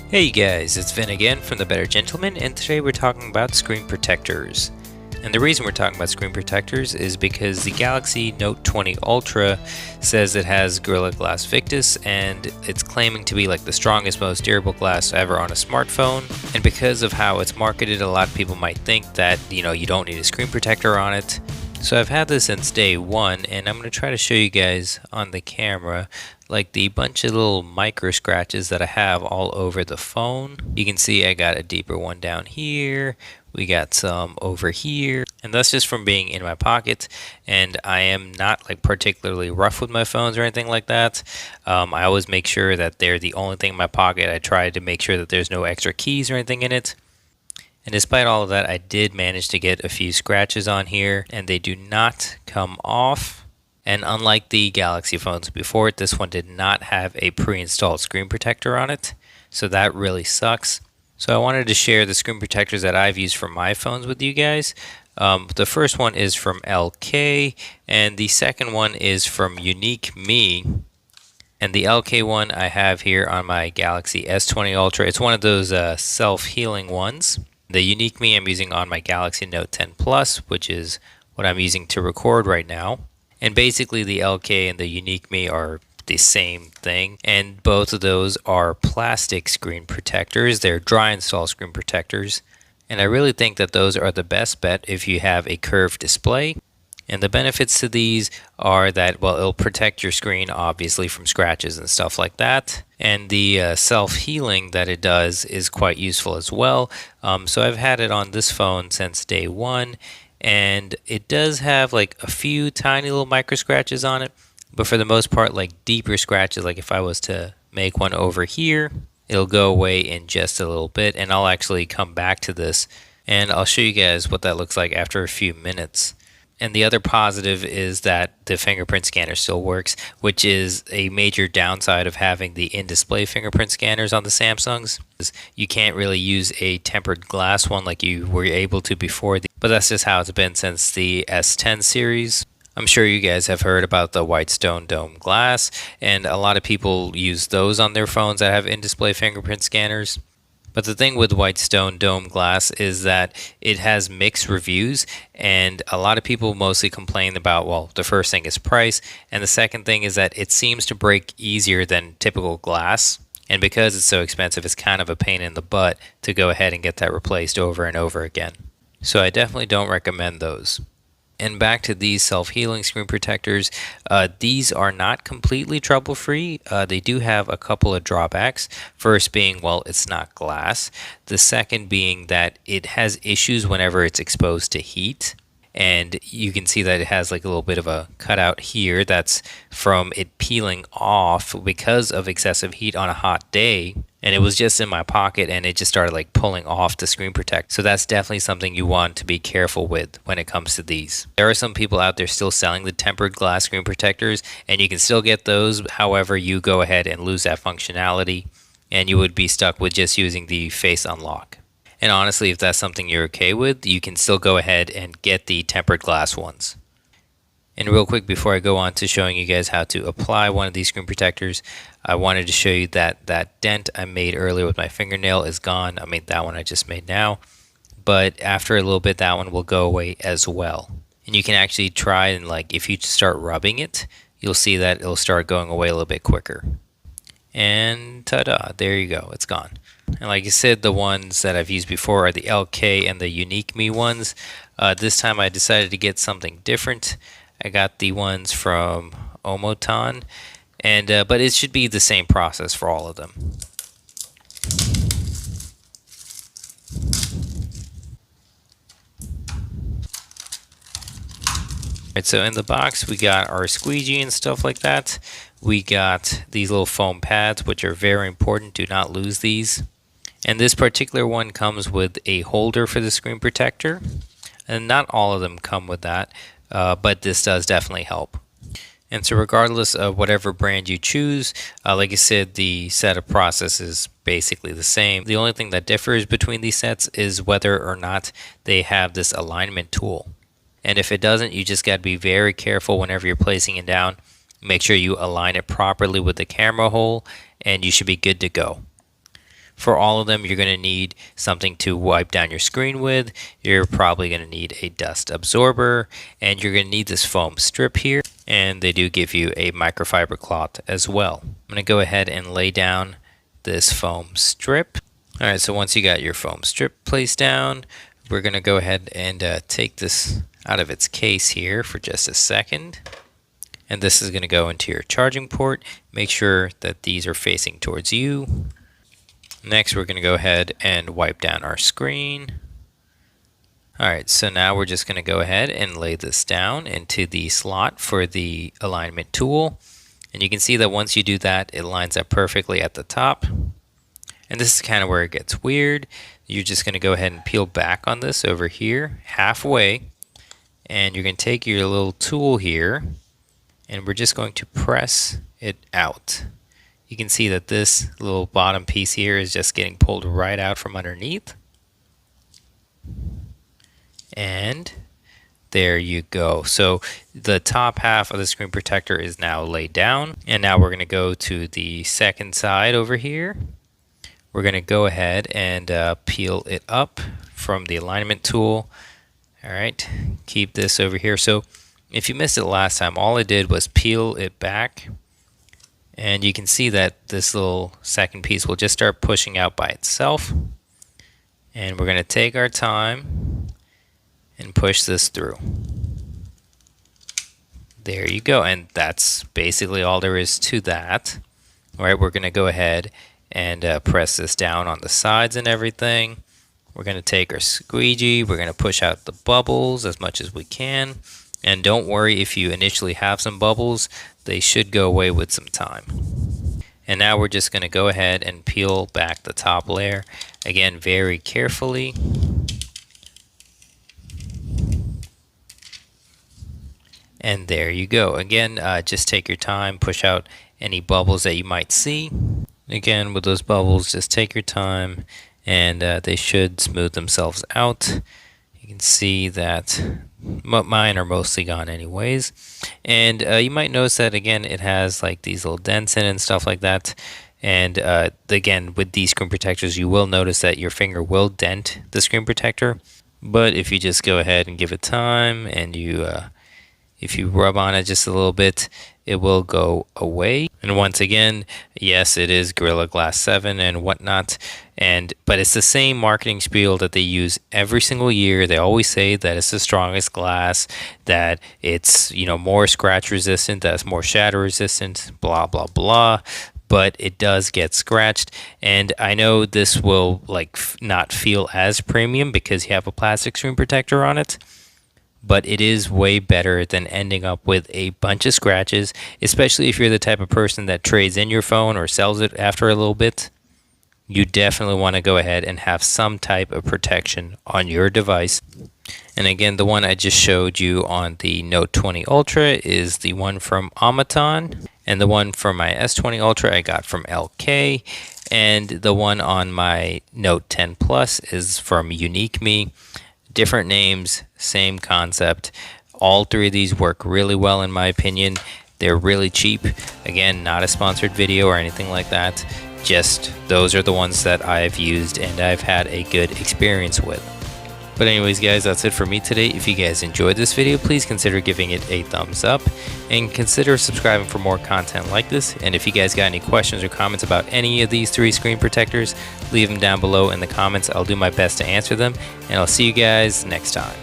Hey guys, it's Vin again from The Better Gentleman, and today we're talking about screen protectors. And the reason we're talking about screen protectors is because the Galaxy Note 20 Ultra says it has Gorilla Glass Victus, and it's claiming to be like the strongest, most durable glass ever on a smartphone. And because of how it's marketed, a lot of people might think that, you don't need a screen protector on it. So I've had this since day one, and I'm going to try to show you guys on the camera like the bunch of little micro scratches that I have all over the phone. You can see I got a deeper one down here. We got some over here, and that's just from being in my pocket. And I am not like particularly rough with my phones or anything like that. I always make sure that they're the only thing in my pocket. I try to make sure that there's no extra keys or anything in it. And despite all of that, I did manage to get a few scratches on here, and they do not come off. And unlike the Galaxy phones before it, this one did not have a pre-installed screen protector on it, so that really sucks. So I wanted to share the screen protectors that I've used for my phones with you guys. The first one is from LK, and the second one is from UniqueMe. And the LK one I have here on my Galaxy S20 Ultra. It's one of those self-healing ones. The UniqueMe I'm using on my Galaxy Note 10 Plus, which is what I'm using to record right now. And basically the LK and the UniqueMe are the same thing, and both of those are plastic screen protectors. They're dry install screen protectors, and I really think that those are the best bet if you have a curved display. And the benefits to these are that, well, it'll protect your screen obviously from scratches and stuff like that. And the self-healing that it does is quite useful as well. So I've had it on this phone since day one, and it does have like a few tiny little micro scratches on it, but for the most part, like deeper scratches, like if I was to make one over here, it'll go away in just a little bit. And I'll actually come back to this and I'll show you guys what that looks like after a few minutes. And the other positive is that the fingerprint scanner still works, which is a major downside of having the in-display fingerprint scanners on the Samsungs. You can't really use a tempered glass one like you were able to before, but that's just how it's been since the S10 series. I'm sure you guys have heard about the WhiteStone Dome Glass, and a lot of people use those on their phones that have in-display fingerprint scanners. But the thing with WhiteStone Dome Glass is that it has mixed reviews, and a lot of people mostly complain about, well, the first thing is price, and the second thing is that it seems to break easier than typical glass. And because it's so expensive, it's kind of a pain in the butt to go ahead and get that replaced over and over again. So I definitely don't recommend those. And back to these self-healing screen protectors, these are not completely trouble-free. They do have a couple of drawbacks. First being, well, it's not glass. The second being that it has issues whenever it's exposed to heat. And you can see that it has like a little bit of a cutout here that's from it peeling off because of excessive heat on a hot day. And it was just in my pocket and it just started like pulling off the screen protector. So that's definitely something you want to be careful with when it comes to these. There are some people out there still selling the tempered glass screen protectors, and you can still get those. However, you go ahead and lose that functionality and you would be stuck with just using the face unlock. And honestly, if that's something you're okay with, you can still go ahead and get the tempered glass ones. And real quick, before I go on to showing you guys how to apply one of these screen protectors, I wanted to show you that that dent I made earlier with my fingernail is gone. I mean, that one I just made now. But after a little bit, that one will go away as well. And you can actually try and, like, if you start rubbing it, you'll see that it'll start going away a little bit quicker. And ta-da, there you go, it's gone. And like I said, the ones that I've used before are the LK and the UniqueMe ones. This time I decided to get something different. I got the ones from Omoton, and but it should be the same process for all of them. Right, so in the box we got our squeegee and stuff like that. We got these little foam pads, which are very important. Do not lose these. And this particular one comes with a holder for the screen protector. And not all of them come with that, but this does definitely help. And so regardless of whatever brand you choose, like I said, the setup process is basically the same. The only thing that differs between these sets is whether or not they have this alignment tool. And if it doesn't, you just got to be very careful whenever you're placing it down. Make sure you align it properly with the camera hole, and you should be good to go. For all of them, you're going to need something to wipe down your screen with. You're probably going to need a dust absorber, and you're going to need this foam strip here. And they do give you a microfiber cloth as well. I'm going to go ahead and lay down this foam strip. All right, so once you got your foam strip placed down, we're going to go ahead and take this out of its case here for just a second. And this is going to go into your charging port. Make sure that these are facing towards you. Next, we're going to go ahead and wipe down our screen. All right, so now we're just going to go ahead and lay this down into the slot for the alignment tool. And you can see that once you do that, it lines up perfectly at the top. And this is kind of where it gets weird. You're just going to go ahead and peel back on this over here halfway. And you're going to take your little tool here, and we're just going to press it out. You can see that this little bottom piece here is just getting pulled right out from underneath. And there you go. So the top half of the screen protector is now laid down. And now we're going to go to the second side over here. We're going to go ahead and peel it up from the alignment tool. All right, keep this over here. So if you missed it last time, all I did was peel it back. And you can see that this little second piece will just start pushing out by itself. And we're going to take our time and push this through. There you go. And that's basically all there is to that. All right, we're going to go ahead and press this down on the sides and everything. We're going to take our squeegee. We're going to push out the bubbles as much as we can. And don't worry if you initially have some bubbles. They should go away with some time. And now we're just going to go ahead and peel back the top layer. Again, very carefully. And there you go. Again, just take your time. Push out any bubbles that you might see. Again, with those bubbles, just take your time, and they should smooth themselves out. You can see that mine are mostly gone anyways. And you might notice that, again, it has like these little dents in it and stuff like that. And again, with these screen protectors, you will notice that your finger will dent the screen protector. But if you just go ahead and give it time, and if you rub on it just a little bit, it will go away. And once again, yes, it is Gorilla Glass 7 and whatnot, but it's the same marketing spiel that they use every single year. They always say that it's the strongest glass, that it's, more scratch resistant, that it's more shatter resistant, blah blah blah. But it does get scratched, and I know this will not feel as premium because you have a plastic screen protector on it. But it is way better than ending up with a bunch of scratches, especially if you're the type of person that trades in your phone or sells it after a little bit. You definitely want to go ahead and have some type of protection on your device. And again, the one I just showed you on the Note 20 Ultra is the one from Omoton, and the one for my S20 Ultra I got from LK, and the one on my Note 10 Plus is from UniqueMe. Different names, same concept. All three of these work really well in my opinion. They're really cheap. Again, not a sponsored video or anything like that. Just those are the ones that I've used and I've had a good experience with. But anyways guys, that's it for me today. If you guys enjoyed this video, please consider giving it a thumbs up and consider subscribing for more content like this. And if you guys got any questions or comments about any of these three screen protectors, leave them down below in the comments. I'll do my best to answer them, and I'll see you guys next time.